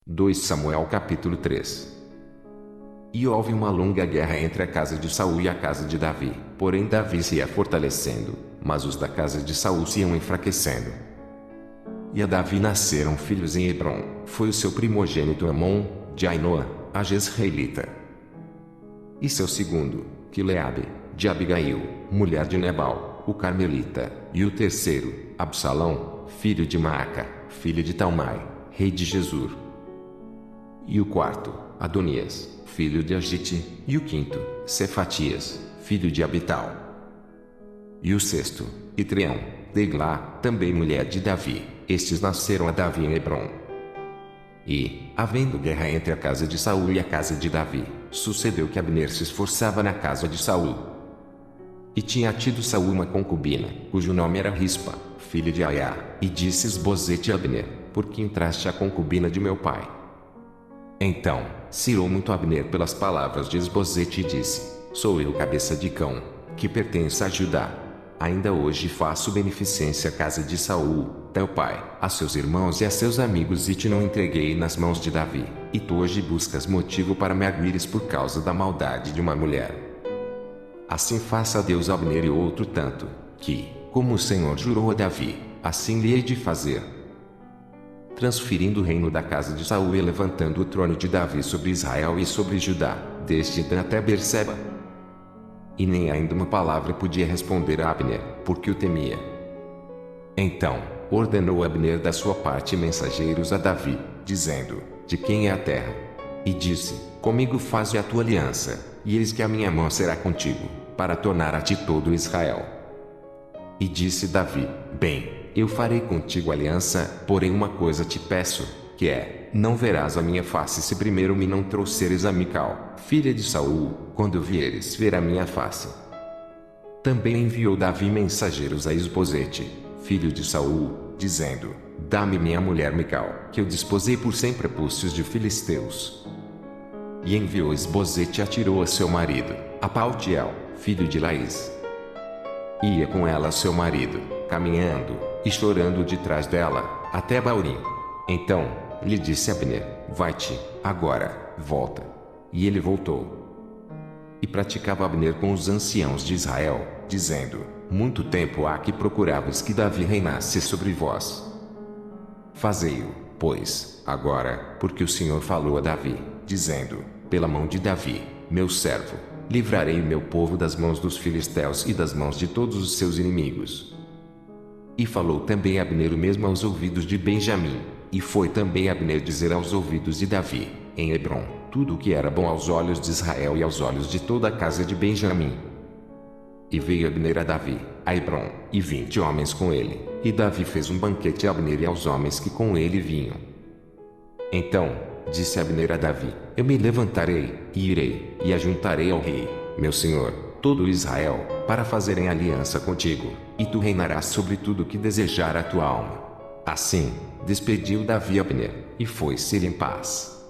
2 Samuel capítulo 3. E houve uma longa guerra entre a casa de Saul e a casa de Davi. Porém Davi se ia fortalecendo, mas os da casa de Saul se iam enfraquecendo. E a Davi nasceram filhos em Hebrom. Foi o seu primogênito Amon, de Ainoã, a Jezreelita. E seu segundo, Quileabe, de Abigail, mulher de Nebal, o Carmelita. E o terceiro, Absalão, filho de Maaca, filho de Talmai, rei de Gesur. E o quarto, Adonias, filho de Agite. E o quinto, Cefatias, filho de Abital. E o sexto, Itreão, de Eglá, também mulher de Davi. Estes nasceram a Davi em Hebrom. E, havendo guerra entre a casa de Saul e a casa de Davi, sucedeu que Abner se esforçava na casa de Saul. E tinha tido Saul uma concubina, cujo nome era Rispa, filha de Aiá. E disse Isbosete a Abner: por que entraste a concubina de meu pai? Então, cirou muito Abner pelas palavras de Isbosete e disse: sou eu cabeça de cão, que pertence a Judá. Ainda hoje faço beneficência à casa de Saul, teu pai, a seus irmãos e a seus amigos, e te não entreguei nas mãos de Davi. E tu hoje buscas motivo para me arguires por causa da maldade de uma mulher. Assim faça Deus a Abner e outro tanto, que, como o Senhor jurou a Davi, assim lhe hei de fazer, transferindo o reino da casa de Saul e levantando o trono de Davi sobre Israel e sobre Judá, desde Dan até Berseba. E nem ainda uma palavra podia responder a Abner, porque o temia. Então, ordenou Abner da sua parte mensageiros a Davi, dizendo: de quem é a terra? E disse: comigo faze a tua aliança, e eis que a minha mão será contigo, para tornar a ti todo Israel. E disse Davi: bem, eu farei contigo aliança, porém uma coisa te peço, que é: não verás a minha face se primeiro me não trouxeres a Mical, filha de Saul, quando vieres ver a minha face. Também enviou Davi mensageiros a Isbosete, filho de Saul, dizendo: dá-me minha mulher Mical, que eu desposei por 100 prepúcios de filisteus. E enviou Isbosete e atirou a seu marido, a Paltiel, filho de Laís. Ia com ela seu marido, caminhando, e chorando de trás dela, até Baurim. Então, lhe disse Abner: vai-te, agora, volta. E ele voltou. E praticava Abner com os anciãos de Israel, dizendo: muito tempo há que procuravas que Davi reinasse sobre vós. Fazei-o, pois, agora, porque o Senhor falou a Davi, dizendo: pela mão de Davi, meu servo, livrarei o meu povo das mãos dos filisteus e das mãos de todos os seus inimigos. E falou também Abner o mesmo aos ouvidos de Benjamim, e foi também Abner dizer aos ouvidos de Davi, em Hebrom, tudo o que era bom aos olhos de Israel e aos olhos de toda a casa de Benjamim. E veio Abner a Davi, a Hebrom, e 20 homens com ele, e Davi fez um banquete a Abner e aos homens que com ele vinham. Então, disse Abner a Davi: eu me levantarei, e irei, e ajuntarei ao rei, meu senhor, todo Israel, para fazerem aliança contigo, e tu reinarás sobre tudo o que desejar a tua alma. Assim, despediu Davi Abner, e foi-se ele em paz.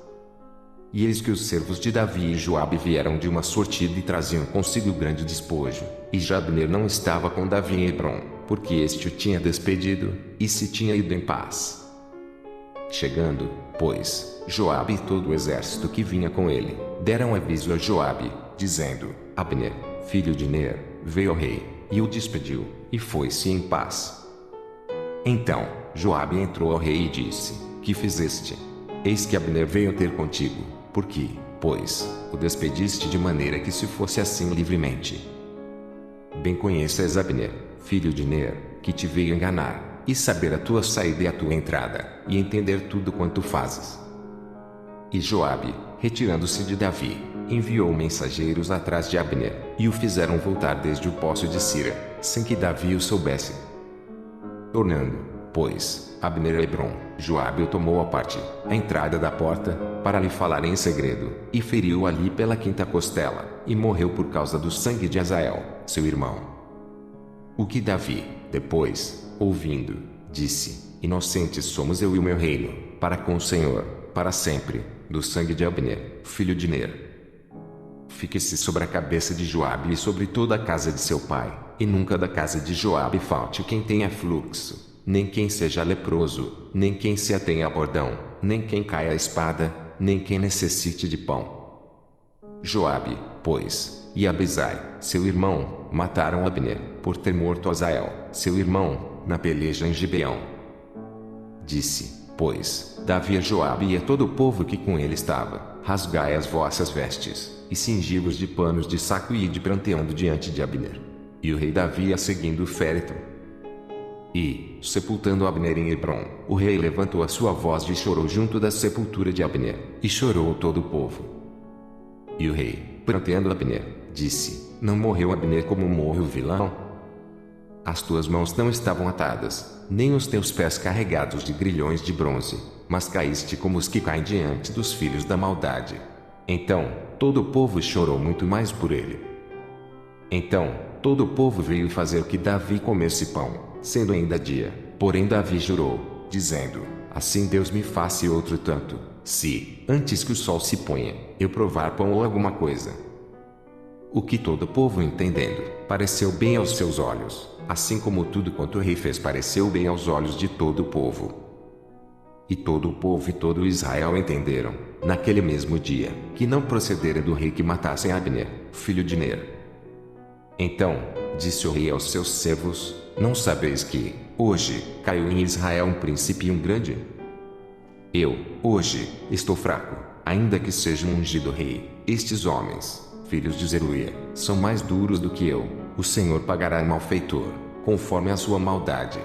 E eis que os servos de Davi e Joabe vieram de uma sortida e traziam consigo grande despojo, e já Abner não estava com Davi em Hebrom, porque este o tinha despedido, e se tinha ido em paz. Chegando, pois, Joabe e todo o exército que vinha com ele, deram aviso a Joabe, dizendo: Abner, filho de Ner, veio ao rei, e o despediu, e foi-se em paz. Então, Joabe entrou ao rei e disse: que fizeste? Eis que Abner veio ter contigo, porque, pois, o despediste de maneira que se fosse assim livremente. Bem conheças Abner, filho de Ner, que te veio enganar, e saber a tua saída e a tua entrada, e entender tudo quanto fazes. E Joabe, retirando-se de Davi, enviou mensageiros atrás de Abner, e o fizeram voltar desde o poço de Sira, sem que Davi o soubesse. Tornando, pois, Abner a Hebrom, Joabe o tomou à parte, à entrada da porta, para lhe falar em segredo, e feriu ali pela quinta costela, e morreu por causa do sangue de Azael, seu irmão. O que Davi, depois, ouvindo, disse: inocentes somos eu e o meu reino, para com o Senhor, para sempre, do sangue de Abner, filho de Ner. Fique-se sobre a cabeça de Joabe e sobre toda a casa de seu pai, e nunca da casa de Joabe falte quem tenha fluxo. nem quem seja leproso, nem quem se atenha a bordão, nem quem caia a espada, nem quem necessite de pão. Joabe, pois, e Abisai, seu irmão, mataram Abner, por ter morto Asael, seu irmão, na peleja em Gibeão. Disse, pois, Davi a Joabe e a todo o povo que com ele estava: rasgai as vossas vestes, e cingi-vos de panos de saco e ide pranteando diante de Abner. E o rei Davi ia seguindo o féretro. E, sepultando Abner em Hebrom, o rei levantou a sua voz e chorou junto da sepultura de Abner, e chorou todo o povo. E o rei, pranteando Abner, disse: não morreu Abner como morre o vilão? As tuas mãos não estavam atadas, nem os teus pés carregados de grilhões de bronze, mas caíste como os que caem diante dos filhos da maldade. Então, todo o povo chorou muito mais por ele. Então, todo o povo veio fazer que Davi comesse pão, sendo ainda dia. Porém Davi jurou, dizendo: assim Deus me faça outro tanto, se, antes que o sol se ponha, eu provar pão ou alguma coisa. O que todo o povo entendendo, pareceu bem aos seus olhos, assim como tudo quanto o rei fez pareceu bem aos olhos de todo o povo. E todo o povo e todo Israel entenderam, naquele mesmo dia, que não procedera do rei que matassem Abner, filho de Ner. Então, disse o rei aos seus servos: não sabeis que, hoje, caiu em Israel um príncipe e um grande? Eu, hoje, estou fraco, ainda que seja um ungido rei. Estes homens, filhos de Zeruia, são mais duros do que eu. O Senhor pagará ao malfeitor, conforme a sua maldade.